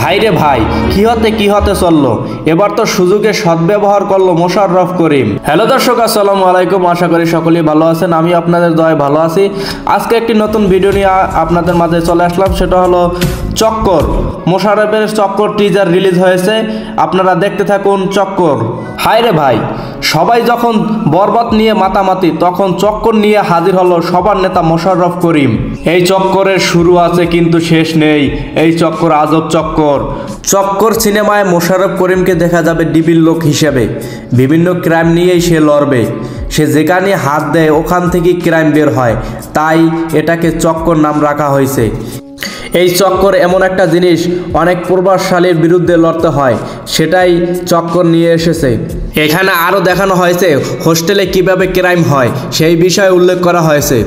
হাইরে ভাই, কি হতে চললো। এবার তো সুযোগের সদ্ব্যবহার করলো মোশাররফ করিম। হ্যালো দর্শক, আসসালামু আলাইকুম। আশা করি সকলেই ভালো আছেন, আমি আপনাদের দয়ায় ভালো আছি। আজকে একটি নতুন ভিডিও নিয়ে আপনাদের মাঝে চলে আসলাম, সেটা হলো চক্কর। মোশাররফের চক্কর টিজার রিলিজ হয়েছে, আপনারা দেখতে থাকুন চক্কর। হায়রে ভাই, সবাই যখন বরবাদ নিয়ে মাতামাতি, তখন চক্কর নিয়ে হাজির হলো সবার নেতা মোশাররফ করিম। এই চক্করের শুরু আছে কিন্তু শেষ নেই। এই চক্কর আজব চক্কর। চক্কর সিনেমায় মোশাররফ করিমকে দেখা যাবে ডিবির লোক হিসেবে। বিভিন্ন ক্রাইম নিয়েই সে লড়বে। সে যেখানে হাত দেয় ওখান থেকেই ক্রাইম বের হয়, তাই এটাকে চক্কর নাম রাখা হয়েছে। এই চক্কর এমন একটা জিনিস, অনেক প্রভাবশালীর বিরুদ্ধে লড়তে হয়, সেটাই চক্কর নিয়ে এসেছে। এখানে আরও দেখানো হয়েছে হোস্টেলে কিভাবে ক্রাইম হয়, সেই বিষয়ে উল্লেখ করা হয়েছে।